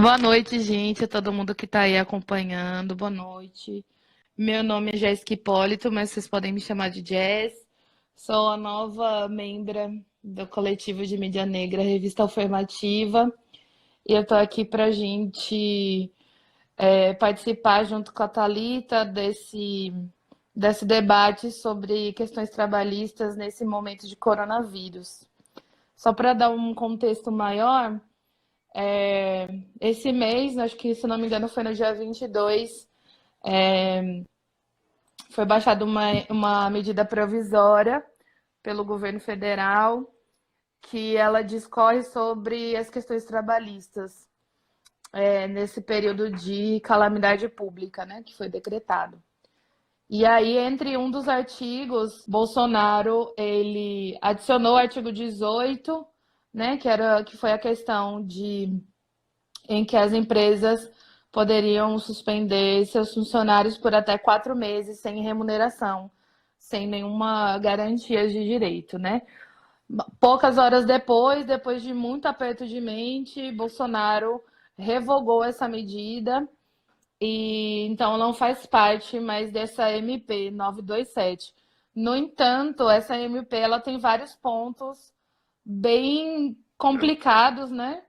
Boa noite, gente, a todo mundo que está aí acompanhando. Boa noite. Meu nome é Jéssica Hipólito, mas vocês podem me chamar de Jess. Sou a nova membra do coletivo de mídia negra Revista Alternativa e eu estou aqui para a gente participar junto com a Thalita desse debate sobre questões trabalhistas nesse momento de coronavírus. Só para dar um contexto maior, esse mês, acho que se não me engano foi no dia 22, foi baixada uma medida provisória pelo governo federal que ela discorre sobre as questões trabalhistas nesse período de calamidade pública, né, que foi decretado. E aí, entre um dos artigos, Bolsonaro ele adicionou o artigo 18, né, que foi a questão em que as empresas poderiam suspender seus funcionários por até 4 meses sem remuneração, sem nenhuma garantia de direito, né? Poucas horas depois de muito aperto de mente, Bolsonaro revogou essa medida e então não faz parte mais dessa MP 927. No entanto, essa MP ela tem vários pontos bem complicados, né?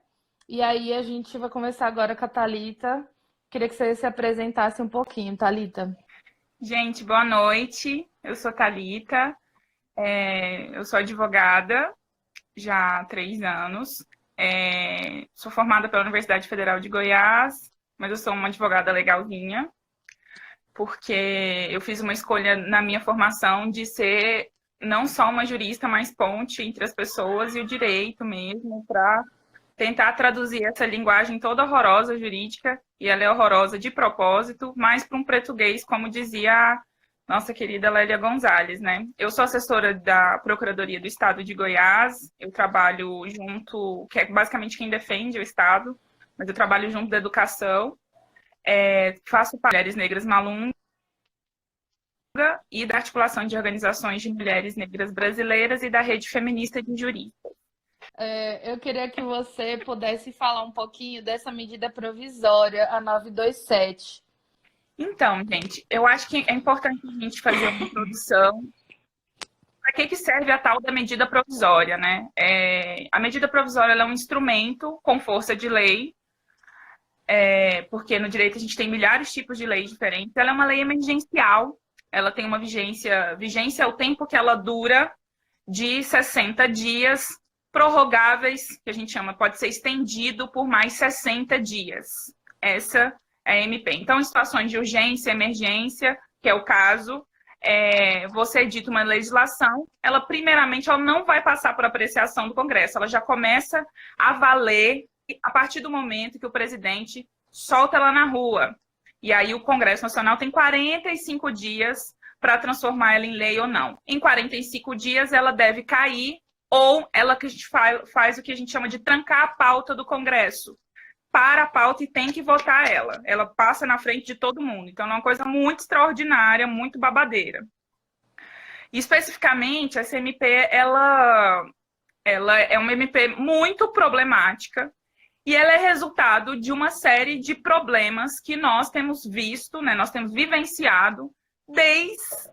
E aí a gente vai conversar agora com a Thalita. Queria que você se apresentasse um pouquinho, Thalita. Gente, boa noite. Eu sou Thalita, eu sou advogada já há 3 anos. Sou formada pela Universidade Federal de Goiás, mas eu sou uma advogada legalzinha, porque eu fiz uma escolha na minha formação de ser não só uma jurista, mas ponte entre as pessoas e o direito mesmo, para tentar traduzir essa linguagem toda horrorosa jurídica, e ela é horrorosa de propósito, mas para um português, como dizia a nossa querida Lélia Gonzalez, né? Eu sou assessora da Procuradoria do Estado de Goiás, eu trabalho junto, que é basicamente quem defende o Estado, mas eu trabalho junto da educação, faço parte de Mulheres Negras Malunga e da articulação de organizações de mulheres negras brasileiras e da rede feminista de juristas. Eu queria que você pudesse falar um pouquinho dessa medida provisória, a 927. Então, gente, eu acho que é importante a gente fazer uma introdução. Para que serve a tal da medida provisória, né? A medida provisória é um instrumento com força de lei, porque no direito a gente tem milhares de tipos de leis diferentes. Ela é uma lei emergencial, ela tem uma vigência é o tempo que ela dura, de 60 dias, prorrogáveis, que a gente chama, pode ser estendido por mais 60 dias. Essa é a MP. Então, em situações de urgência, emergência, que é o caso, você edita uma legislação, ela primeiramente ela não vai passar por apreciação do Congresso, ela já começa a valer a partir do momento que o presidente solta ela na rua. E aí o Congresso Nacional tem 45 dias para transformar ela em lei ou não. Em 45 dias ela deve cair, ou ela que a gente faz o que a gente chama de trancar a pauta do Congresso. Para a pauta e tem que votar ela. Ela passa na frente de todo mundo. Então, é uma coisa muito extraordinária, muito babadeira. E, especificamente, essa MP, ela é uma MP muito problemática e ela é resultado de uma série de problemas que nós temos visto, né, nós temos vivenciado desde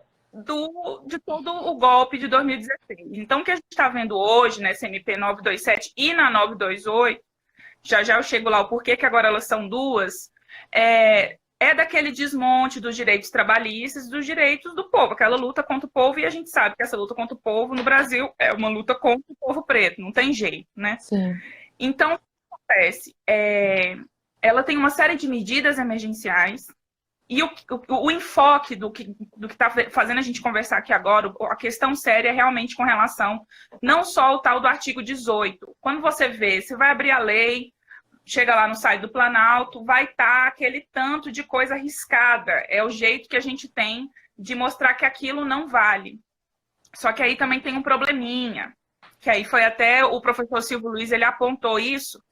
de todo o golpe de 2016. Então, o que a gente está vendo hoje nessa MP 927 e na 928, já eu chego lá o porquê que agora elas são duas, é daquele desmonte dos direitos trabalhistas, dos direitos do povo, aquela luta contra o povo, e a gente sabe que essa luta contra o povo no Brasil é uma luta contra o povo preto, não tem jeito, né? Sim. Então, o que acontece? Ela tem uma série de medidas emergenciais, e o enfoque do que está fazendo a gente conversar aqui agora, a questão séria é realmente com relação não só ao tal do artigo 18. Quando você vê, você vai abrir a lei, chega lá no site do Planalto, vai estar aquele tanto de coisa arriscada. É o jeito que a gente tem de mostrar que aquilo não vale. Só que aí também tem um probleminha, que aí foi até o professor Silvio Luiz, ele apontou isso,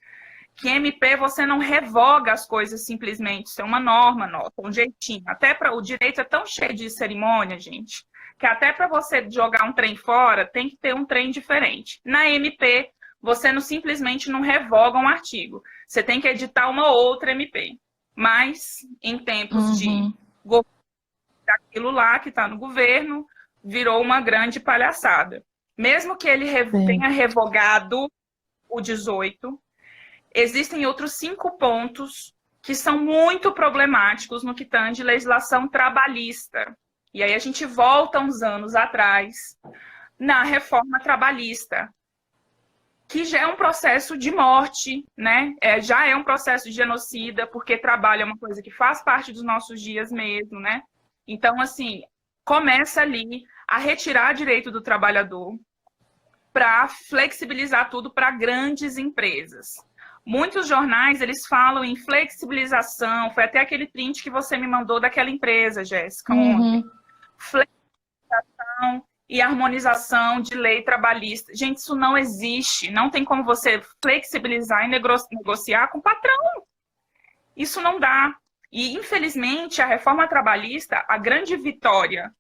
que MP você não revoga as coisas simplesmente, isso é uma norma nossa, um jeitinho. Até para o direito é tão cheio de cerimônia, gente, que até para você jogar um trem fora, tem que ter um trem diferente. Na MP, você não simplesmente não revoga um artigo. Você tem que editar uma outra MP. Mas, em tempos de aquilo lá que está no governo, virou uma grande palhaçada. Mesmo que ele tenha revogado o 18, existem outros 5 pontos que são muito problemáticos no que tange legislação trabalhista. E aí a gente volta uns anos atrás, na reforma trabalhista, que já é um processo de morte, né? Já é um processo de genocida, porque trabalho é uma coisa que faz parte dos nossos dias mesmo, né? Então, assim, começa ali a retirar direito do trabalhador para flexibilizar tudo para grandes empresas. Muitos jornais, eles falam em flexibilização, foi até aquele print que você me mandou daquela empresa, Jéssica, ontem. Flexibilização e harmonização de lei trabalhista. Gente, isso não existe. Não tem como você flexibilizar e negociar com o patrão. Isso não dá. E, infelizmente, a reforma trabalhista, a grande vitória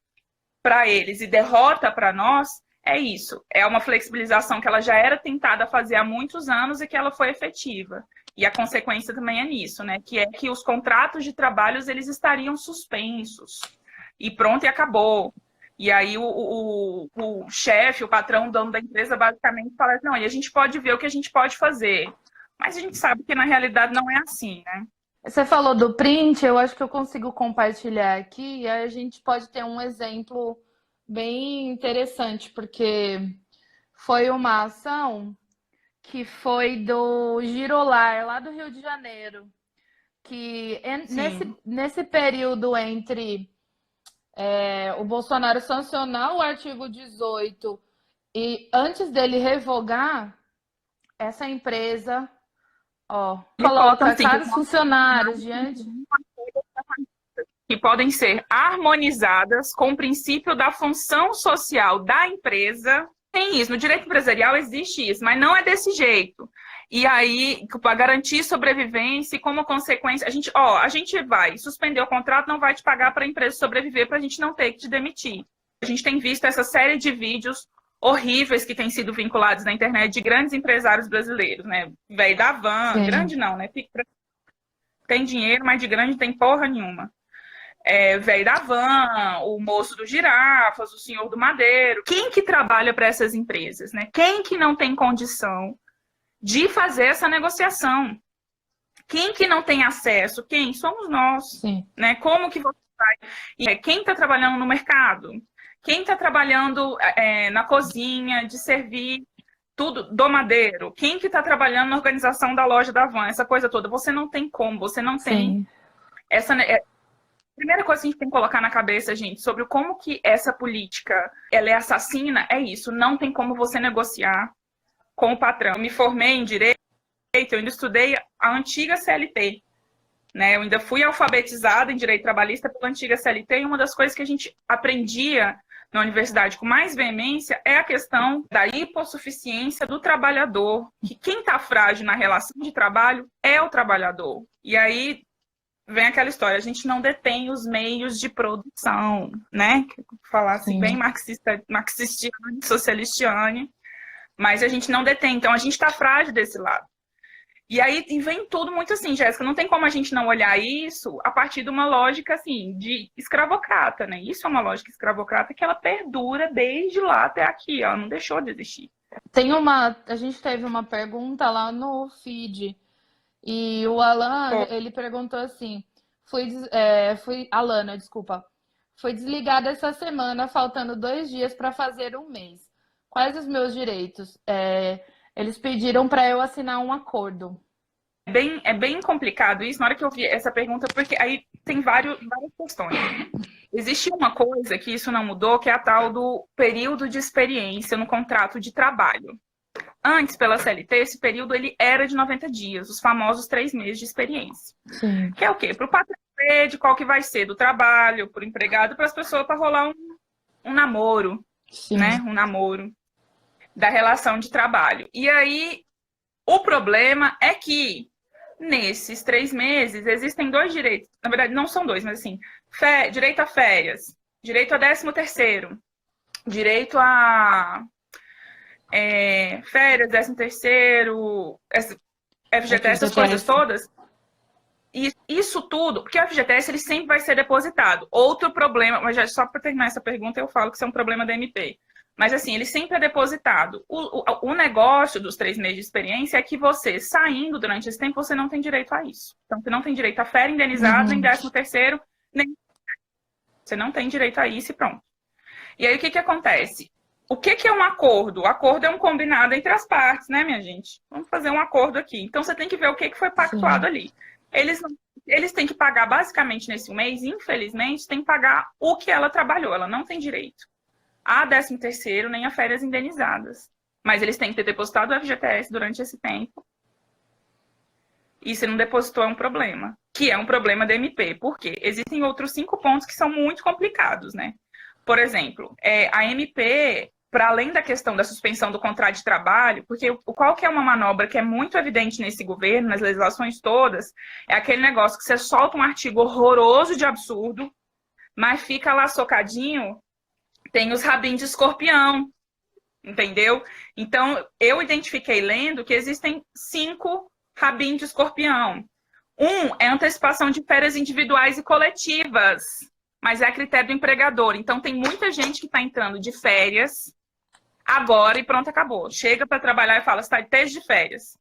para eles e derrota para nós, é isso. É uma flexibilização que ela já era tentada fazer há muitos anos e que ela foi efetiva. E a consequência também é nisso, né? Que é que os contratos de trabalhos, eles estariam suspensos. E pronto, e acabou. E aí o chefe, o patrão, o dono da empresa, basicamente fala assim, não, e a gente pode ver o que a gente pode fazer. Mas a gente sabe que na realidade não é assim, né? Você falou do print, eu acho que eu consigo compartilhar aqui, e aí a gente pode ter um exemplo bem interessante, porque foi uma ação que foi do Girolar, lá do Rio de Janeiro, que nesse período entre o Bolsonaro sancionar o artigo 18 e antes dele revogar, essa empresa coloca caros funcionários diante... que podem ser harmonizadas com o princípio da função social da empresa. Tem isso, no direito empresarial existe isso, mas não é desse jeito. E aí, para garantir sobrevivência e como consequência, a gente vai suspender o contrato, não vai te pagar para a empresa sobreviver, para a gente não ter que te demitir. A gente tem visto essa série de vídeos horríveis que têm sido vinculados na internet de grandes empresários brasileiros, né? Velho da van, grande não, né? Tem dinheiro, mas de grande tem porra nenhuma. Velho da van, o moço do Girafas, o senhor do Madeiro. Quem que trabalha para essas empresas, né? Quem que não tem condição de fazer essa negociação? Quem que não tem acesso? Quem? Somos nós. Sim. Né? Como que você vai? Quem está trabalhando no mercado? Quem está trabalhando na cozinha, de servir tudo do Madeiro? Quem que está trabalhando na organização da loja da van? Essa coisa toda. Você não tem como, você não tem essa... A primeira coisa que a gente tem que colocar na cabeça, gente, sobre como que essa política ela é assassina, é isso. Não tem como você negociar com o patrão. Eu me formei em Direito, eu ainda estudei a antiga CLT. Né? Eu ainda fui alfabetizada em Direito Trabalhista pela antiga CLT, e uma das coisas que a gente aprendia na universidade com mais veemência é a questão da hipossuficiência do trabalhador. Que quem está frágil na relação de trabalho é o trabalhador. E aí vem aquela história, a gente não detém os meios de produção, né? Falar assim, bem marxistiane, socialistiane, mas a gente não detém, então a gente está frágil desse lado. E aí vem tudo muito assim, Jéssica, não tem como a gente não olhar isso a partir de uma lógica assim, de escravocrata, né? Isso é uma lógica escravocrata que ela perdura desde lá até aqui, ó, não deixou de existir. A gente teve uma pergunta lá no feed, e o Alan, ele perguntou assim, Alana, desculpa, foi desligada essa semana, faltando 2 dias para fazer 1 mês. Quais os meus direitos? Eles pediram para eu assinar um acordo. É bem complicado isso, na hora que eu vi essa pergunta, porque aí tem várias questões. Existe uma coisa que isso não mudou, que é a tal do período de experiência no contrato de trabalho. Antes, pela CLT, esse período ele era de 90 dias, os famosos 3 meses de experiência. Sim. Que é o quê? Para o patrão ver de qual que vai ser do trabalho, para o empregado, para as pessoas, para rolar um namoro, né? Um namoro da relação de trabalho. E aí, o problema é que nesses 3 meses existem 2 direitos. Na verdade, não são 2, mas assim, direito a férias, direito a 13º, direito a férias, 13º, FGTS, essas coisas todas. E isso tudo, porque o FGTS ele sempre vai ser depositado. Outro problema, mas já só para terminar essa pergunta eu falo que isso é um problema da MP. Mas assim, ele sempre é depositado. O negócio dos 3 meses de experiência é que você, saindo durante esse tempo, você não tem direito a isso. Então, você não tem direito a férias indenizada, nem 13º, nem... Você não tem direito a isso e pronto. E aí, o que acontece? O que é um acordo? O acordo é um combinado entre as partes, né, minha gente? Vamos fazer um acordo aqui. Então, você tem que ver o que foi pactuado ali. Eles têm que pagar, basicamente, nesse mês, infelizmente, tem que pagar o que ela trabalhou. Ela não tem direito a 13º, nem a férias indenizadas. Mas eles têm que ter depositado o FGTS durante esse tempo. E se não depositou, é um problema. Que é um problema da MP. Por quê? Existem outros 5 pontos que são muito complicados, né? Por exemplo, a MP, para além da questão da suspensão do contrato de trabalho, porque qual que é uma manobra que é muito evidente nesse governo, nas legislações todas, é aquele negócio que você solta um artigo horroroso de absurdo, mas fica lá socadinho, tem os rabinhos de escorpião, entendeu? Então, eu identifiquei lendo que existem 5 rabinhos de escorpião. Um é antecipação de férias individuais e coletivas, mas é a critério do empregador. Então, tem muita gente que está entrando de férias agora e pronto, acabou. Chega para trabalhar e fala, está de teste de férias.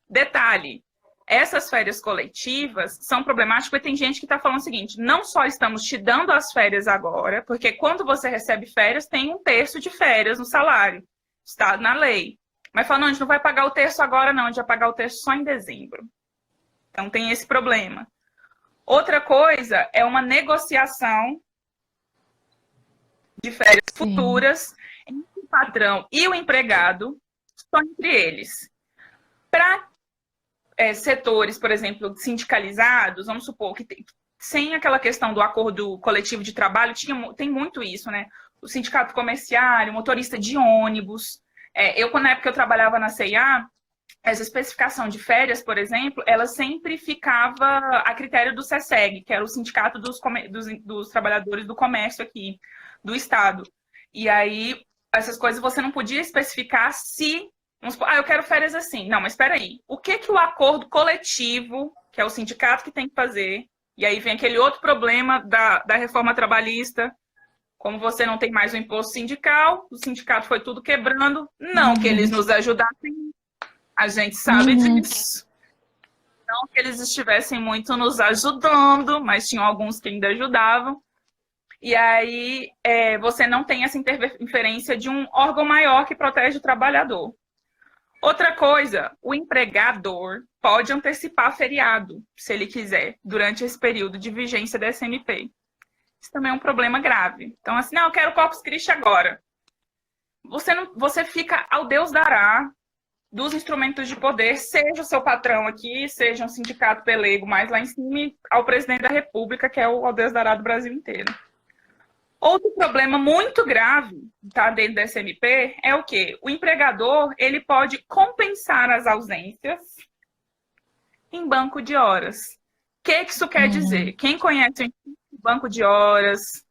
Detalhe, essas férias coletivas são problemáticas porque tem gente que está falando o seguinte, não só estamos te dando as férias agora, porque quando você recebe férias, tem 1/3 de férias no salário, está na lei. Mas falando, a gente não vai pagar o terço agora não, a gente vai pagar o terço só em dezembro. Então tem esse problema. Outra coisa é uma negociação de férias futuras entre o patrão e o empregado, só entre eles. Para setores, por exemplo, sindicalizados, vamos supor que sem aquela questão do acordo coletivo de trabalho, tem muito isso, né? O sindicato comerciário, motorista de ônibus. Na época que eu trabalhava na C&A, essa especificação de férias, por exemplo, ela sempre ficava a critério do SESEG, que era o Sindicato dos Trabalhadores do Comércio aqui, do Estado. E aí, essas coisas você não podia especificar se... Vamos supor, eu quero férias assim. Não, mas espera aí. O que o acordo coletivo, que é o sindicato que tem que fazer, e aí vem aquele outro problema da reforma trabalhista, como você não tem mais o imposto sindical, o sindicato foi tudo quebrando, não que eles nos ajudassem, a gente sabe disso. Não que eles estivessem muito nos ajudando, mas tinham alguns que ainda ajudavam. E aí você não tem essa interferência de um órgão maior que protege o trabalhador. Outra coisa, o empregador pode antecipar feriado, se ele quiser, durante esse período de vigência da SMP. Isso também é um problema grave. Então, assim, não, eu quero Corpus Christi agora. Você fica ao Deus dará dos instrumentos de poder, seja o seu patrão aqui, seja um sindicato pelego mais lá em cima, ao presidente da República, que é o ao Deus dará do Brasil inteiro. Outro problema muito grave, tá, dentro da SMP é o quê? O empregador, ele pode compensar as ausências em banco de horas. O que isso quer dizer? Quem conhece o banco de horas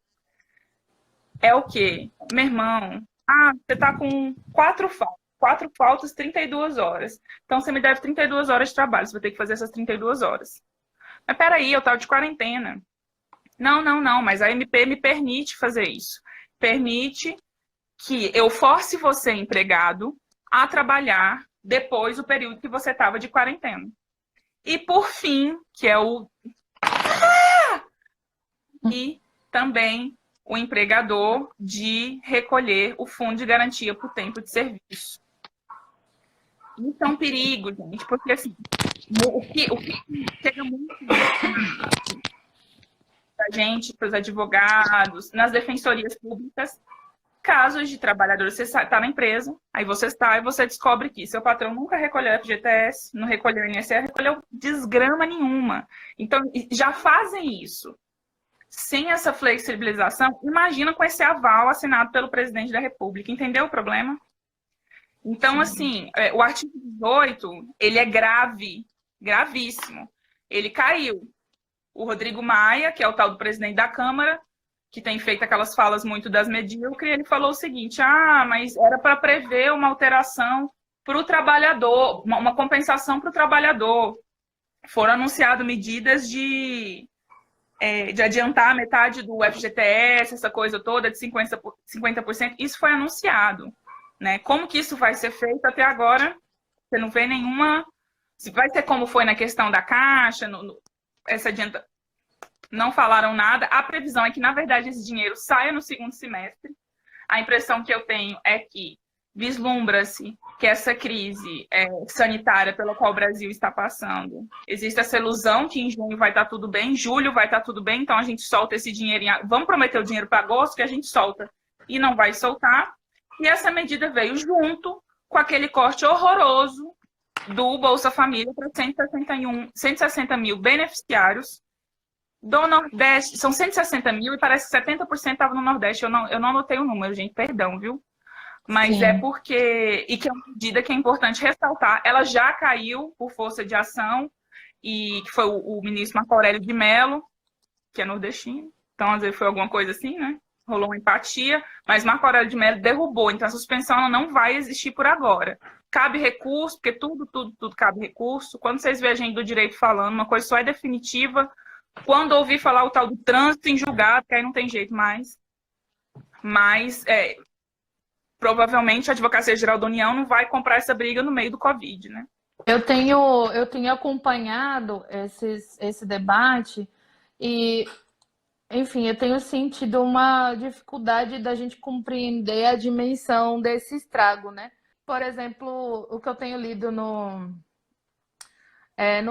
é o quê? Meu irmão, você tá com 4 faltas, 32 horas. Então, você me deve 32 horas de trabalho, você vai ter que fazer essas 32 horas. Mas peraí, eu tava de quarentena. Não, mas a MP me permite fazer isso. Permite que eu force você, empregado, a trabalhar depois do período que você estava de quarentena. E por fim, que é o... E também o empregador de recolher o fundo de garantia por tempo de serviço. Isso é um perigo, gente, porque assim, o que chega muito da gente, para os advogados, nas defensorias públicas, casos de trabalhadores, você está na empresa, aí você está e você descobre que seu patrão nunca recolheu FGTS, não recolheu INSS, recolheu desgrama nenhuma. Então, já fazem isso. Sem essa flexibilização, imagina com esse aval assinado pelo presidente da República. Entendeu o problema? Então, assim, o artigo 18, ele é grave, gravíssimo. Ele caiu. O Rodrigo Maia, que é o tal do presidente da Câmara, que tem feito aquelas falas muito das medíocres, ele falou o seguinte: ah, mas era para prever uma alteração para o trabalhador, uma compensação para o trabalhador. Foram anunciadas medidas de adiantar metade do FGTS, essa coisa toda, de 50%. Isso foi anunciado, né? Como que isso vai ser feito até agora? Você não vê nenhuma... Se vai ser como foi na questão da Caixa, essa adianta... Não falaram nada. A previsão é que, na verdade, esse dinheiro saia no segundo semestre. A impressão que eu tenho é que vislumbra-se que essa crise sanitária pela qual o Brasil está passando, existe essa ilusão que em junho vai estar tudo bem, em julho vai estar tudo bem, então a gente solta esse dinheiro, vamos prometer o dinheiro para agosto, que a gente solta, e não vai soltar. E essa medida veio junto com aquele corte horroroso do Bolsa Família para 160 mil beneficiários do Nordeste. São 160 mil e parece que 70% estava no Nordeste. Eu não anotei o número, gente, perdão, viu? Mas Sim. é porque, e que é uma medida que é importante ressaltar, ela já caiu por força de ação, e que foi o ministro Marco Aurélio de Mello, que é nordestino, então às vezes foi alguma coisa assim, né? Rolou uma empatia, mas Marco Aurélio de Mello derrubou, então a suspensão ela não vai existir por agora. Cabe recurso, porque tudo cabe recurso. Quando vocês veem a gente do direito falando, uma coisa só é definitiva quando ouvir falar o tal do trânsito em julgado, que aí não tem jeito mais. Mas provavelmente a Advocacia Geral da União não vai comprar essa briga no meio do Covid, né? Eu tenho acompanhado esse debate e, enfim, eu tenho sentido uma dificuldade da gente compreender a dimensão desse estrago, né? Por exemplo, o que eu tenho lido no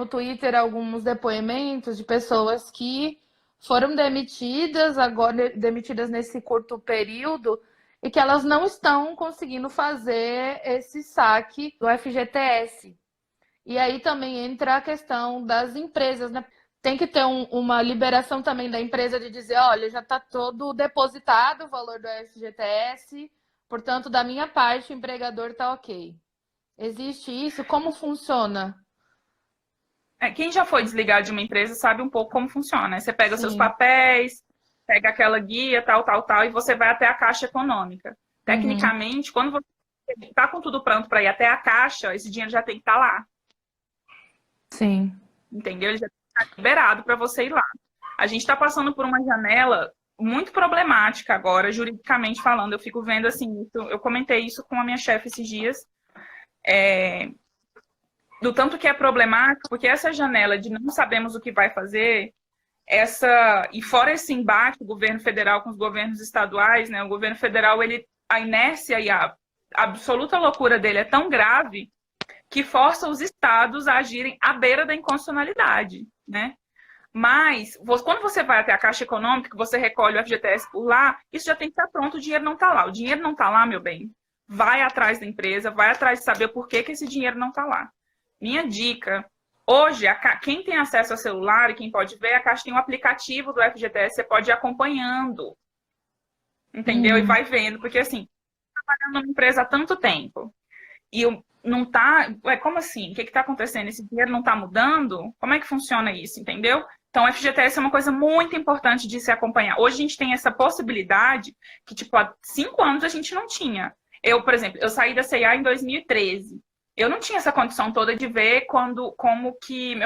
Twitter, alguns depoimentos de pessoas que foram demitidas, agora demitidas nesse curto período, e que elas não estão conseguindo fazer esse saque do FGTS. E aí também entra a questão das empresas, né? Tem que ter uma liberação também da empresa de dizer, olha, já está todo depositado o valor do FGTS, portanto, da minha parte, o empregador está ok. Existe isso? Como funciona? Quem já foi desligado de uma empresa sabe um pouco como funciona, né? Você pega seus Sim. papéis, pega aquela guia, tal, e você vai até a Caixa Econômica. Tecnicamente, quando você está com tudo pronto para ir até a Caixa, esse dinheiro já tem que estar lá. Sim. Entendeu? Ele já está liberado para você ir lá. A gente está passando por uma janela muito problemática agora, juridicamente falando. Eu fico vendo assim, eu comentei isso com a minha chefe esses dias, do tanto que é problemático, porque essa janela de não sabemos o que vai fazer, e fora esse embate do governo federal com os governos estaduais, né? O governo federal, a inércia e a absoluta loucura dele é tão grave que força os estados a agirem à beira da inconstitucionalidade, né? Mas, quando você vai até a Caixa Econômica, que você recolhe o FGTS por lá, isso já tem que estar pronto, o dinheiro não está lá. O dinheiro não está lá, meu bem. Vai atrás da empresa, vai atrás de saber por que esse dinheiro não está lá. Minha dica, hoje, quem tem acesso ao celular e quem pode ver, a Caixa tem um aplicativo do FGTS, você pode ir acompanhando, entendeu? E vai vendo, porque assim, trabalhando numa empresa há tanto tempo, e não tá... como assim? O que está acontecendo? Esse dinheiro não está mudando? Como é que funciona isso, entendeu? Então, o FGTS é uma coisa muito importante de se acompanhar. Hoje a gente tem essa possibilidade que, tipo, há 5 anos a gente não tinha. Eu, por exemplo, eu saí da C&A em 2013. Eu não tinha essa condição toda de ver como que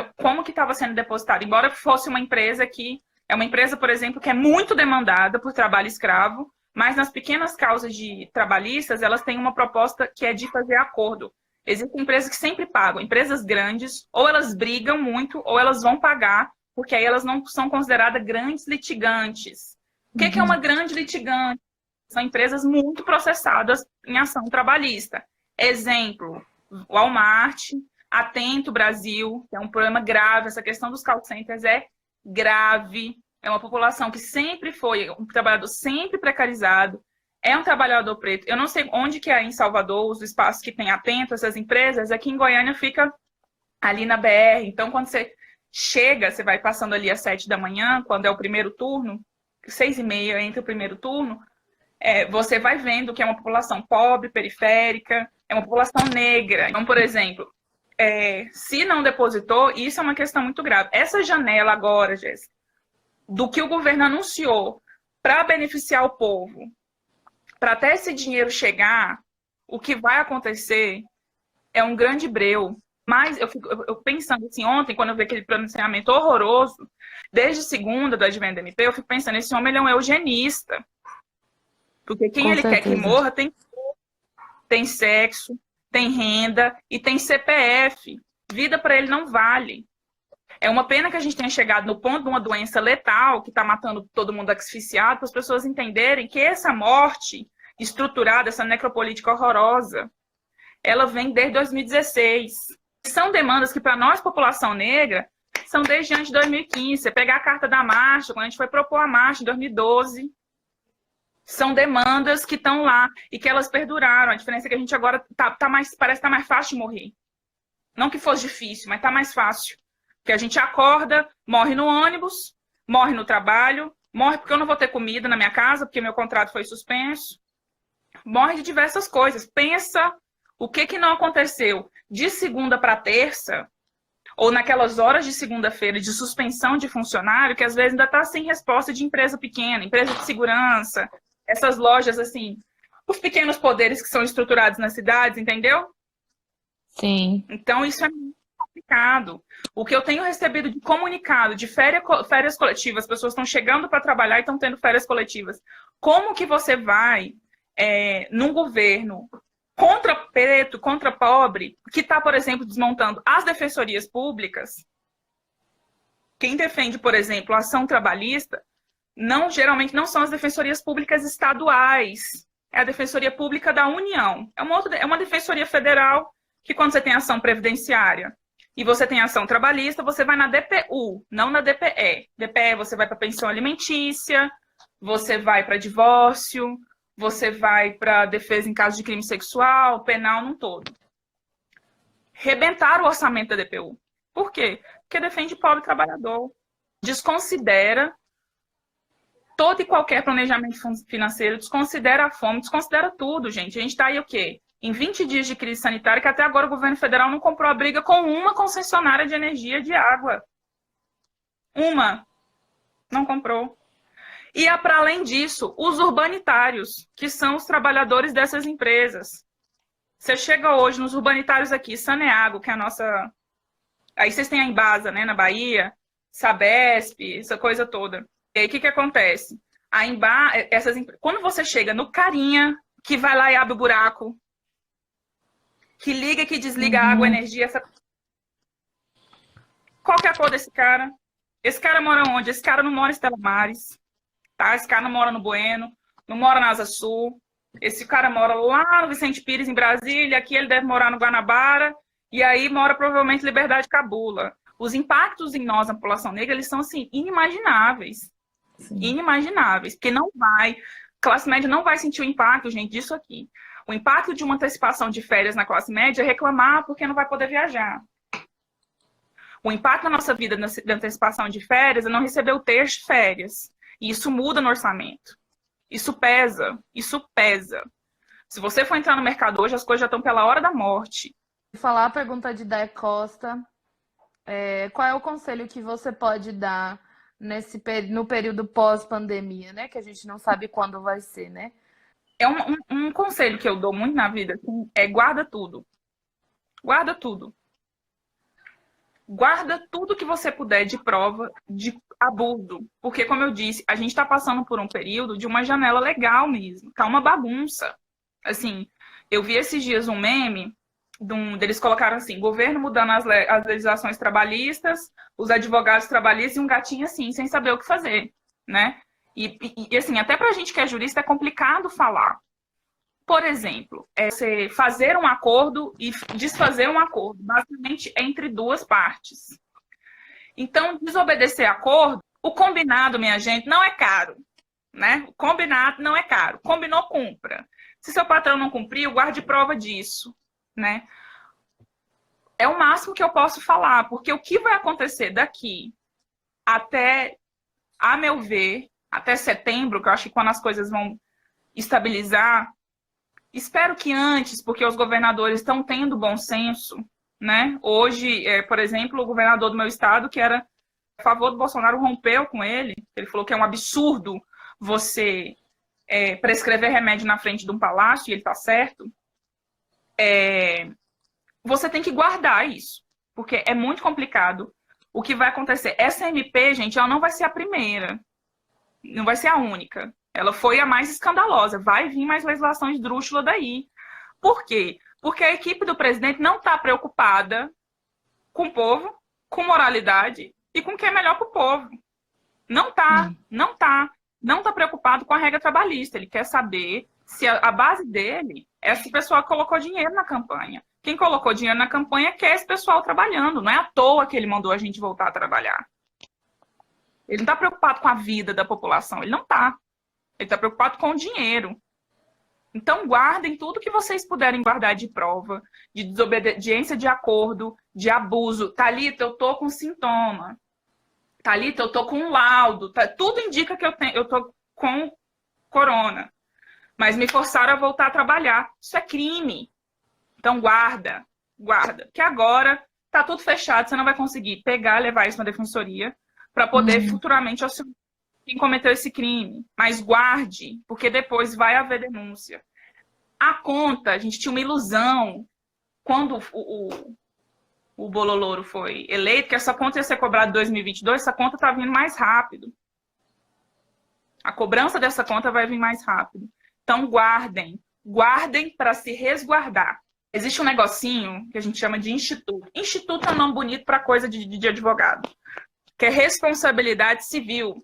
estava sendo depositado. Embora fosse uma empresa que... É uma empresa, por exemplo, que é muito demandada por trabalho escravo, mas nas pequenas causas de trabalhistas, elas têm uma proposta que é de fazer acordo. Existem empresas que sempre pagam. Empresas grandes, ou elas brigam muito, ou elas vão pagar, porque aí elas não são consideradas grandes litigantes. O que é uma grande litigante? São empresas muito processadas em ação trabalhista. Exemplo, Walmart, Atento Brasil, que é um problema grave. Essa questão dos call centers é grave. É uma população que sempre foi um trabalhador sempre precarizado. É um trabalhador preto. Eu não sei onde que é em Salvador, os espaços que tem Atento, essas empresas. Aqui em Goiânia fica ali na BR. Então, quando você chega, você vai passando ali às 7 da manhã, quando é o primeiro turno, 6h30 entre o primeiro turno, você vai vendo que é uma população pobre, periférica, é uma população negra. Então, por exemplo, se não depositou, isso é uma questão muito grave. Essa janela agora, Jéssica, do que o governo anunciou para beneficiar o povo, para até esse dinheiro chegar, o que vai acontecer é um grande breu. Mas eu fico pensando assim, ontem, quando eu vi aquele pronunciamento horroroso, desde segunda do Advento do MP, eu fico pensando, esse homem ele é um eugenista. Porque quem Com ele quer que certeza. morra tem sexo, tem renda e tem CPF. Vida para ele não vale. É uma pena que a gente tenha chegado no ponto de uma doença letal que está matando todo mundo asfixiado, para as pessoas entenderem que essa morte estruturada, essa necropolítica horrorosa, ela vem desde 2016. São demandas que, para nós, população negra, são desde antes de 2015. Você pegar a carta da marcha, quando a gente foi propor a marcha em 2012, são demandas que estão lá e que elas perduraram. A diferença é que a gente agora parece que está mais fácil de morrer. Não que fosse difícil, mas está mais fácil. Porque a gente acorda, morre no ônibus, morre no trabalho, morre porque eu não vou ter comida na minha casa, porque meu contrato foi suspenso. Morre de diversas coisas. Pensa o que não aconteceu de segunda para terça, ou naquelas horas de segunda-feira de suspensão de funcionário, que às vezes ainda está sem resposta de empresa pequena, empresa de segurança, essas lojas, assim, os pequenos poderes que são estruturados nas cidades, entendeu? Sim. Então, isso é muito complicado. O que eu tenho recebido de comunicado, de férias coletivas, as pessoas estão chegando para trabalhar e estão tendo férias coletivas. Como que você vai, num governo contra preto, contra pobre, que está, por exemplo, desmontando as defensorias públicas? Quem defende, por exemplo, a ação trabalhista, geralmente não são as defensorias públicas estaduais, é a Defensoria Pública da União. É uma defensoria federal que, quando você tem ação previdenciária e você tem ação trabalhista, você vai na DPU, não na DPE. DPE você vai para pensão alimentícia, você vai para divórcio, você vai para defesa em caso de crime sexual, penal num todo. Rebentar o orçamento da DPU. Por quê? Porque defende pobre trabalhador. Desconsidera todo e qualquer planejamento financeiro, desconsidera a fome, desconsidera tudo, gente. A gente está aí o quê? Em 20 dias de crise sanitária, que até agora o governo federal não comprou a briga com uma concessionária de energia de água. Uma. Não comprou. E, para além disso, os urbanitários, que são os trabalhadores dessas empresas. Você chega hoje nos urbanitários aqui, Saneago, que é a nossa... Aí vocês têm a Embasa, né, na Bahia, Sabesp, essa coisa toda. E aí, o que acontece? Quando você chega no carinha, que vai lá e abre o buraco, que liga e que desliga a água, a energia... Qual que é a cor desse cara? Esse cara mora onde? Esse cara não mora em Estela Maris. Tá? Esse cara não mora no Bueno, não mora na Asa Sul. Esse cara mora lá no Vicente Pires, em Brasília. Aqui ele deve morar no Guanabara. E aí mora provavelmente em Liberdade Cabula. Os impactos em nós, na população negra, eles são assim, inimagináveis. Sim. Inimagináveis. Porque classe média não vai sentir o impacto, gente, disso aqui. O impacto de uma antecipação de férias na classe média é reclamar porque não vai poder viajar. O impacto na nossa vida da antecipação de férias é não receber o terço de férias. E isso muda no orçamento. Isso pesa. Isso pesa. Se você for entrar no mercado hoje, as coisas já estão pela hora da morte. Vou falar a pergunta de Day Costa. Qual é o conselho que você pode dar no período pós-pandemia, né? Que a gente não sabe quando vai ser, né? É um conselho que eu dou muito na vida, é guarda tudo. Guarda tudo. Guarda tudo que você puder de prova de abuso. Porque, como eu disse, a gente está passando por um período de uma janela legal mesmo. Tá uma bagunça. Assim, eu vi esses dias um meme, eles colocaram assim, governo mudando as legislações trabalhistas, os advogados trabalhistas e um gatinho assim, sem saber o que fazer, né? E assim, até pra gente que é jurista é complicado falar. Por exemplo, você fazer um acordo e desfazer um acordo, basicamente entre duas partes. Então, desobedecer acordo, o combinado, minha gente, não é caro, né? O combinado não é caro. Combinou, cumpra. Se seu patrão não cumpriu, guarde prova disso, né? É o máximo que eu posso falar, porque o que vai acontecer daqui até, a meu ver, até setembro, que eu acho que quando as coisas vão estabilizar, espero que antes, porque os governadores estão tendo bom senso, né? Hoje, por exemplo, o governador do meu estado, que era a favor do Bolsonaro, rompeu com ele. Ele falou que é um absurdo você prescrever remédio na frente de um palácio, e ele está certo, você tem que guardar isso, porque é muito complicado. O que vai acontecer? Essa MP, gente, ela não vai ser a primeira, não vai ser a única. Ela foi a mais escandalosa. Vai vir mais legislação esdrúxula daí. Por quê? Porque a equipe do presidente não está preocupada com o povo, com moralidade e com o que é melhor para o povo. Não está preocupado com a regra trabalhista. Ele quer saber se a base dele é se o pessoal colocou dinheiro na campanha. Quem colocou dinheiro na campanha quer esse pessoal trabalhando. Não é à toa que ele mandou a gente voltar a trabalhar. Ele não está preocupado com a vida da população. Ele não está. Ele está preocupado com o dinheiro. Então, guardem tudo que vocês puderem guardar de prova, de desobediência de acordo, de abuso. Thalita, eu tô com sintoma. Thalita, eu tô com um laudo. Tudo indica que eu tô com corona. Mas me forçaram a voltar a trabalhar. Isso é crime. Então, guarda. Porque agora tá tudo fechado. Você não vai conseguir pegar, levar isso na defensoria para poder futuramente auxiliar quem cometeu esse crime. Mas guarde, porque depois vai haver denúncia. A conta, a gente tinha uma ilusão quando o Bololoro foi eleito, que essa conta ia ser cobrada em 2022, essa conta está vindo mais rápido. A cobrança dessa conta vai vir mais rápido. Então, guardem para se resguardar. Existe um negocinho que a gente chama de instituto. Instituto é um nome bonito para coisa de advogado, que é responsabilidade civil.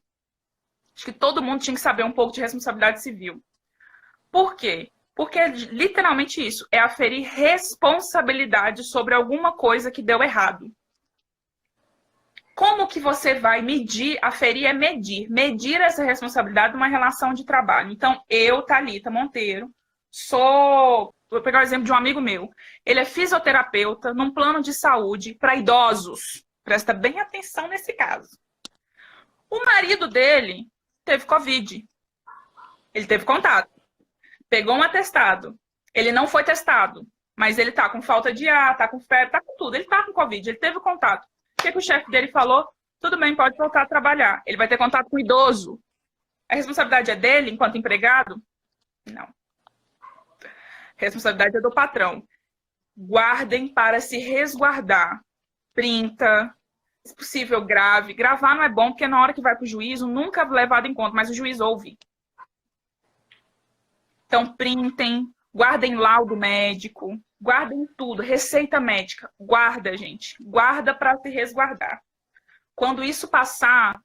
Acho que todo mundo tinha que saber um pouco de responsabilidade civil. Por quê? Porque é literalmente isso, é aferir responsabilidade sobre alguma coisa que deu errado. Como que você vai medir? Aferir é medir. Medir essa responsabilidade numa relação de trabalho. Então, eu, Thalita Monteiro, vou pegar o exemplo de um amigo meu. Ele é fisioterapeuta num plano de saúde para idosos. Presta bem atenção nesse caso. O marido dele teve Covid. Ele teve contato. Pegou um atestado. Ele não foi testado, mas ele tá com falta de ar, tá com febre, tá com tudo. Ele tá com Covid, ele teve contato. O que o chefe dele falou? Tudo bem, pode voltar a trabalhar. Ele vai ter contato com o idoso. A responsabilidade é dele enquanto empregado? Não. A responsabilidade é do patrão. Guardem para se resguardar. Printa, se possível, grave. Gravar não é bom, porque na hora que vai para o juízo, nunca é levado em conta, mas o juiz ouve. Então, printem, guardem laudo médico, guardem tudo, receita médica. Guarda, gente. Guarda para se resguardar. Quando isso passar,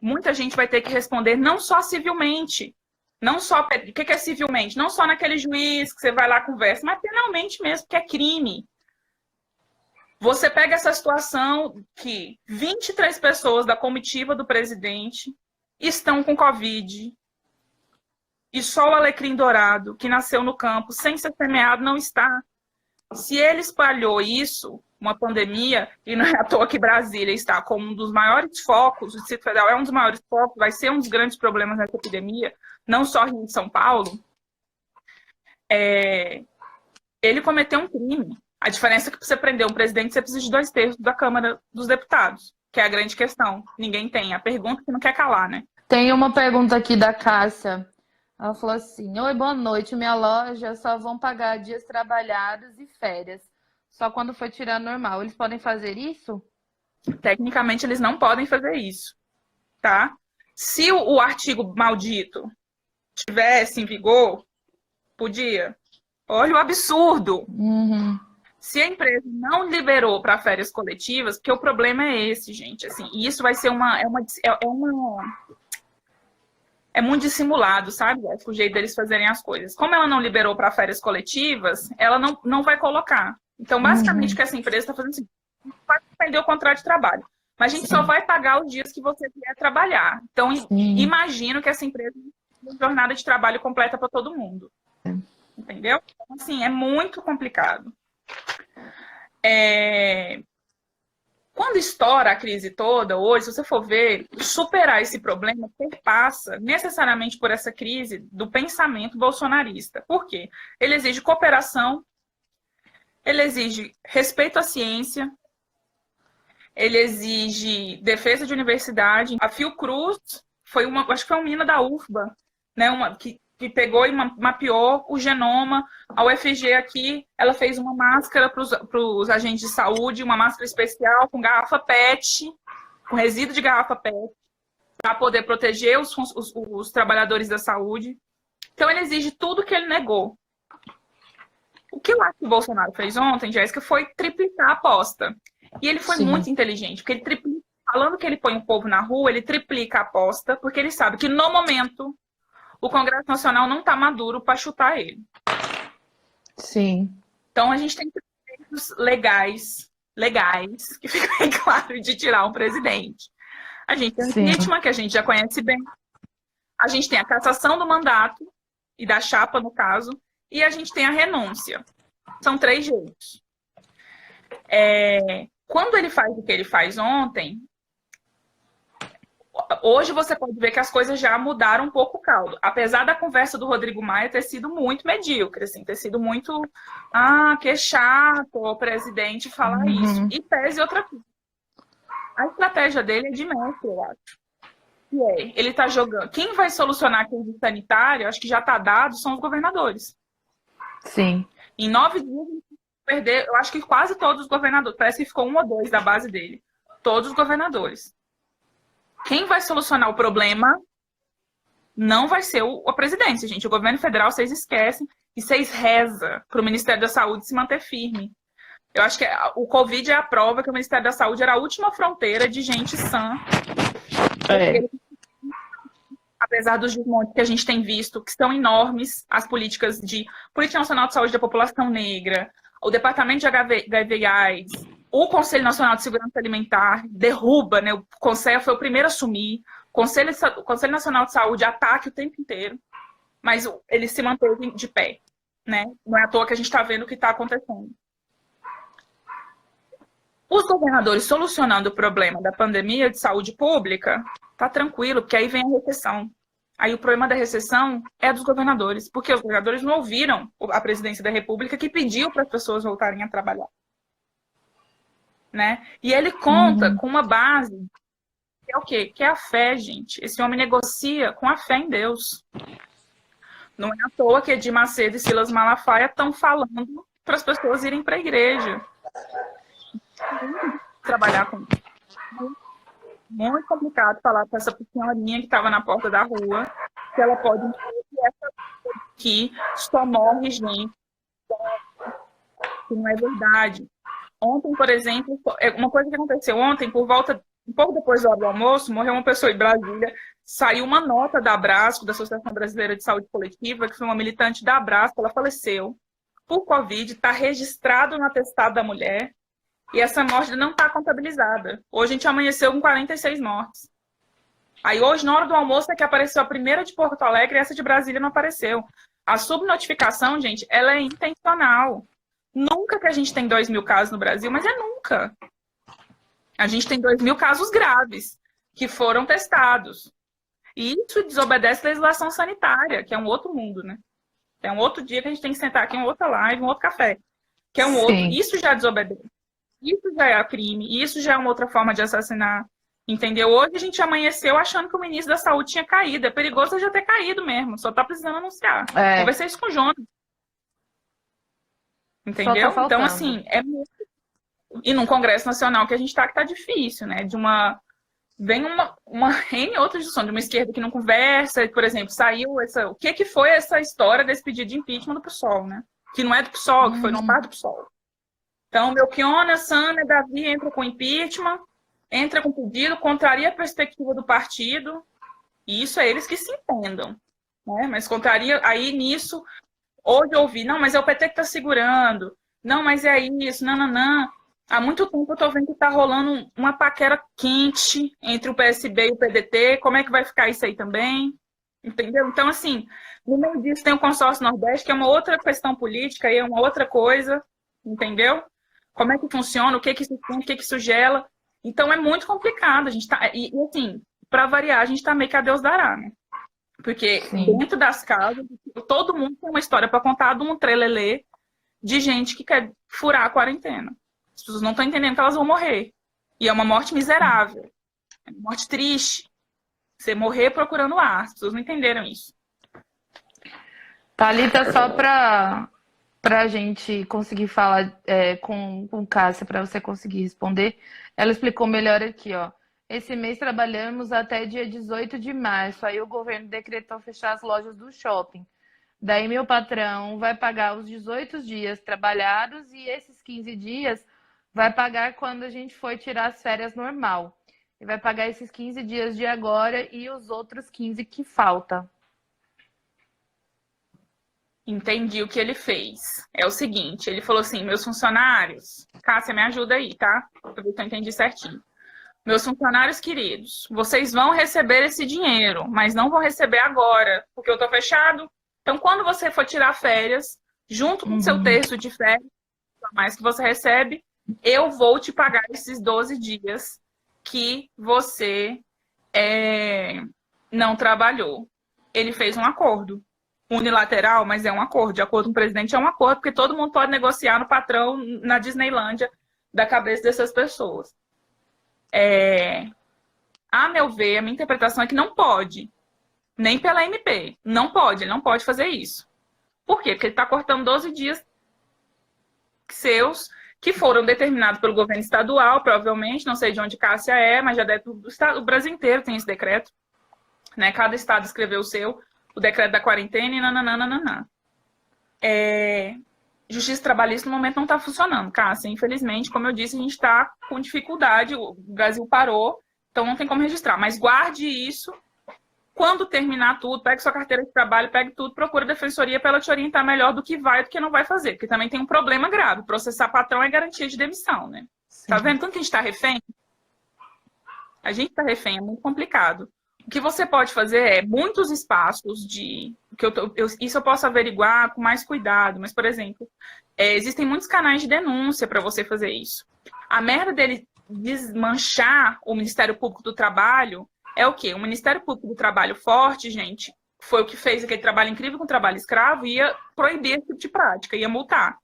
muita gente vai ter que responder não só civilmente. Não só, o que é civilmente? Não só naquele juiz que você vai lá conversa, mas penalmente mesmo, que é crime. Você pega essa situação que 23 pessoas da comitiva do presidente estão com Covid e só o alecrim dourado, que nasceu no campo, sem ser semeado, não está. Se ele espalhou isso, uma pandemia, e não é à toa que Brasília está como um dos maiores focos, o Distrito Federal é um dos maiores focos, vai ser um dos grandes problemas nessa epidemia, não só Rio de São Paulo, ele cometeu um crime. A diferença é que para você prender um presidente, você precisa de 2/3 da Câmara dos Deputados, que é a grande questão. Ninguém tem. A pergunta que não quer calar, né? Tem uma pergunta aqui da Cássia. Ela falou assim: oi, boa noite. Minha loja só vão pagar dias trabalhados e férias. Só quando for tirar normal. Eles podem fazer isso? Tecnicamente, eles não podem fazer isso, tá? Se o artigo maldito tivesse em vigor, podia. Olha o absurdo. Se a empresa não liberou para férias coletivas, porque o problema é esse, gente. Assim, e isso vai ser é muito dissimulado, sabe? É o jeito deles fazerem as coisas. Como ela não liberou para férias coletivas, ela não vai colocar. Então, basicamente, o que essa empresa está fazendo é assim, vai suspender o contrato de trabalho. Mas a gente só vai pagar os dias que você vier trabalhar. Então, imagino que essa empresa tem uma jornada de trabalho completa para todo mundo. Entendeu? Então, assim, é muito complicado. Quando estoura a crise toda, hoje, se você for ver, superar esse problema perpassa necessariamente por essa crise do pensamento bolsonarista. Por quê? Ele exige cooperação, ele exige respeito à ciência, ele exige defesa de universidade. A Fiocruz acho que foi uma menina da UFBA, né, que pegou e mapeou o genoma. A UFG aqui, ela fez uma máscara para os agentes de saúde, uma máscara especial com garrafa PET, com resíduo de garrafa PET, para poder proteger os trabalhadores da saúde. Então, ele exige tudo que ele negou. O que eu acho que o Bolsonaro fez ontem, Jéssica, foi triplicar a aposta. E ele foi muito inteligente, porque falando que ele põe o povo na rua, ele triplica a aposta, porque ele sabe que, no momento, o Congresso Nacional não está maduro para chutar ele. Sim. Então, a gente tem preceitos legais, que fica bem claro, de tirar um presidente. A gente tem o impeachment, que a gente já conhece bem. A gente tem a cassação do mandato, e da chapa, no caso, e a gente tem a renúncia. São 3 jeitos. Quando ele faz o que ele faz ontem, hoje você pode ver que as coisas já mudaram um pouco o caldo. Apesar da conversa do Rodrigo Maia ter sido muito medíocre, assim, ter sido muito... que chato o presidente falar isso. E pese outra coisa. A estratégia dele é de mestre, eu acho. Ele está jogando. Quem vai solucionar a crise sanitária, acho que já está dado, são os governadores. Sim. Em 9 dias, perder, eu acho que quase todos os governadores. Parece que ficou 1 ou 2 da base dele. Todos os governadores. Quem vai solucionar o problema não vai ser a presidência, gente. O governo federal, vocês esquecem e vocês rezam para o Ministério da Saúde se manter firme. Eu acho que o Covid é a prova que o Ministério da Saúde era a última fronteira de gente sã. Apesar dos desmontes que a gente tem visto, que são enormes, as políticas de Política Nacional de Saúde da População Negra, o Departamento de HIV/AIDS, o Conselho Nacional de Segurança Alimentar derruba, né? O Conselho foi o primeiro a assumir, o Conselho Nacional de Saúde ataca o tempo inteiro, mas ele se manteve de pé, né? Não é à toa que a gente está vendo o que está acontecendo. Os governadores solucionando o problema da pandemia de saúde pública, tá tranquilo, porque aí vem a recessão. Aí o problema da recessão é dos governadores, porque os governadores não ouviram a presidência da República que pediu para as pessoas voltarem a trabalhar. Né? E ele conta com uma base, que é o quê? Que é a fé, gente. Esse homem negocia com a fé em Deus. Não é à toa que Edir Macedo e Silas Malafaia estão falando para as pessoas irem para a igreja. Trabalhar com isso. Muito complicado falar com essa senhorinha que estava na porta da rua, que ela pode dizer que essa aqui só morre gente, que não é verdade. Ontem, por exemplo, uma coisa que aconteceu ontem, por volta, um pouco depois da hora do almoço, morreu uma pessoa em Brasília, saiu uma nota da Abrasco, da Associação Brasileira de Saúde Coletiva, que foi uma militante da Abrasco, ela faleceu por Covid, está registrado no atestado da mulher, e essa morte não está contabilizada. Hoje a gente amanheceu com 46 mortes. Aí hoje, na hora do almoço, é que apareceu a primeira de Porto Alegre e essa de Brasília não apareceu. A subnotificação, gente, ela é intencional. Nunca que a gente tem 2.000 casos no Brasil, mas é nunca. A gente tem 2.000 casos graves que foram testados. E isso desobedece a legislação sanitária, que é um outro mundo, né? É um outro dia que a gente tem que sentar aqui em outra live, um outro café. Que é um outro. Isso já desobedece. Isso já é crime, isso já é uma outra forma de assassinar, entendeu? Hoje a gente amanheceu achando que o ministro da Saúde tinha caído. É perigoso já ter caído mesmo, só tá precisando anunciar. Vai ser isso com o Jonas. Entendeu? Tá então, assim, e num Congresso Nacional que a gente tá, que tá difícil, né? Vem uma N outra discussão, de uma esquerda que não conversa, por exemplo, saiu o que foi essa história desse pedido de impeachment do PSOL, né? Que não é do PSOL, que foi no par do PSOL. Então, Melchiona, Sânia, Davi entra com impeachment, entra com pedido, contraria a perspectiva do partido, e isso é eles que se entendam, né? Mas contraria, aí nisso, hoje eu ouvi, não, mas é o PT que está segurando, não, mas é isso, não. Há muito tempo eu estou vendo que está rolando uma paquera quente entre o PSB e o PDT, como é que vai ficar isso aí também? Entendeu? Então, assim, no meio disso tem o Consórcio Nordeste, que é uma outra questão política, e é uma outra coisa, entendeu? Como é que funciona, o que que isso gela. Então, é muito complicado. A gente tá, e assim, para variar, a gente está meio que a Deus dará, né? Porque dentro das casas, todo mundo tem uma história para contar de um trelelê de gente que quer furar a quarentena. As pessoas não estão entendendo que elas vão morrer. E é uma morte miserável. É uma morte triste. Você morrer procurando ar. As pessoas não entenderam isso. Thalita, só para a gente conseguir falar com Cássia, para você conseguir responder, ela explicou melhor aqui, ó. Esse mês trabalhamos até dia 18 de março, aí o governo decretou fechar as lojas do shopping. Daí meu patrão vai pagar os 18 dias trabalhados e esses 15 dias vai pagar quando a gente for tirar as férias normal. E vai pagar esses 15 dias de agora e os outros 15 que falta. Entendi o que ele fez. É o seguinte, ele falou assim, meus funcionários... Cássia, me ajuda aí, tá? Pra ver se eu entendi certinho. Meus funcionários queridos, vocês vão receber esse dinheiro, mas não vão receber agora, porque eu tô fechado. Então, quando você for tirar férias, junto com o seu terço de férias, a mais que você recebe, eu vou te pagar esses 12 dias que você não trabalhou. Ele fez um acordo unilateral, mas é um acordo. De acordo com o presidente, é um acordo, porque todo mundo pode negociar no patrão, na Disneylândia, da cabeça dessas pessoas. A meu ver, a minha interpretação é que não pode. Nem pela MP. Não pode, ele não pode fazer isso. Por quê? Porque ele está cortando 12 dias seus, que foram determinados pelo governo estadual, provavelmente, não sei de onde Cássia é, mas já deve, o Brasil inteiro tem esse decreto. Né? Cada estado escreveu o decreto da quarentena e nananana. Justiça trabalhista no momento não está funcionando, Cássia. Infelizmente, como eu disse, a gente está com dificuldade, o Brasil parou, então não tem como registrar. Mas guarde isso. Quando terminar tudo, pegue sua carteira de trabalho, pegue tudo, procure a defensoria para ela te orientar melhor do que vai e do que não vai fazer. Porque também tem um problema grave. Processar patrão é garantia de demissão, né? Sim. Tá vendo tanto que a gente está refém? A gente está refém, é muito complicado. O que você pode fazer é muitos espaços de... isso eu posso averiguar com mais cuidado, mas, por exemplo, existem muitos canais de denúncia para você fazer isso. A merda dele desmanchar o Ministério Público do Trabalho é o quê? O Ministério Público do Trabalho forte, gente, foi o que fez aquele trabalho incrível com o trabalho escravo, ia proibir esse tipo de prática, ia multar.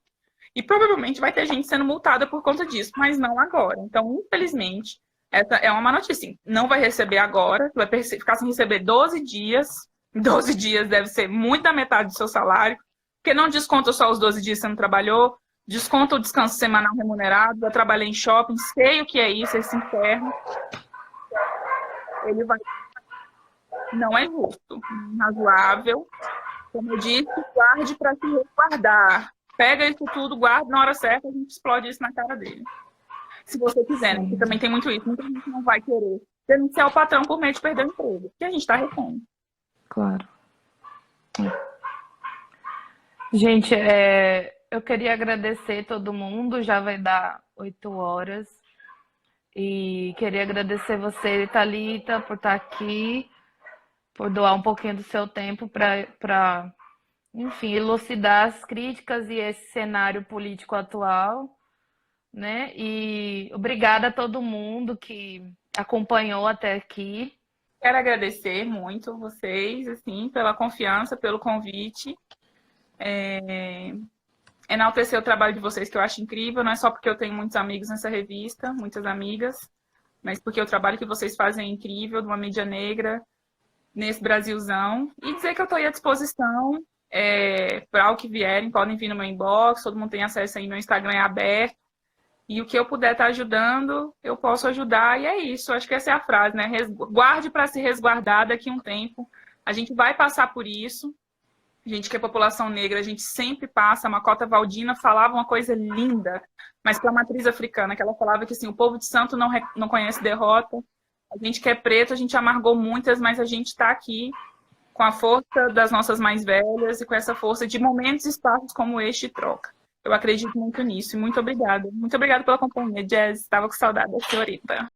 E provavelmente vai ter gente sendo multada por conta disso, mas não agora. Então, infelizmente, essa é uma má notícia. Não vai receber agora, vai ficar sem receber 12 dias. 12 dias deve ser muito da metade do seu salário, porque não desconta só os 12 dias que você não trabalhou, desconta o descanso semanal remunerado, eu trabalhei em shopping, sei o que é isso, esse inferno. Ele vai... Não é justo, razoável. Como eu disse, guarde para se resguardar. Pega isso tudo, guarda na hora certa, a gente explode isso na cara dele. Se você quiser, né? Porque também tem muito isso. Muita gente não vai querer denunciar o patrão por medo de perder o emprego. Porque a gente está refém. Claro. Gente, eu queria agradecer todo mundo. Já vai dar 8 horas. E queria agradecer você, Thalita, por estar aqui, por doar um pouquinho do seu tempo para, enfim, elucidar as críticas e esse cenário político atual, né? E obrigada a todo mundo que acompanhou até aqui. Quero agradecer muito vocês, assim, pela confiança, pelo convite. Enaltecer o trabalho de vocês, que eu acho incrível, não é só porque eu tenho muitos amigos nessa revista, muitas amigas, mas porque o trabalho que vocês fazem é incrível, de uma mídia negra, nesse Brasilzão. E dizer que eu estou aí à disposição para o que vierem, podem vir no meu inbox, todo mundo tem acesso aí, meu Instagram é aberto. E o que eu puder estar ajudando, eu posso ajudar. E é isso, acho que essa é a frase, né? Guarde para se resguardar daqui a um tempo. A gente vai passar por isso. A gente que é população negra, a gente sempre passa. A Makota Waldina falava uma coisa linda, mas para a matriz africana, que ela falava que assim, o povo de santo não conhece derrota. A gente que é preto, a gente amargou muitas, mas a gente está aqui com a força das nossas mais velhas e com essa força de momentos e espaços como este troca. Eu acredito muito nisso e muito obrigada. Muito obrigada pela companhia, Jazz. Estava com saudade da senhorita.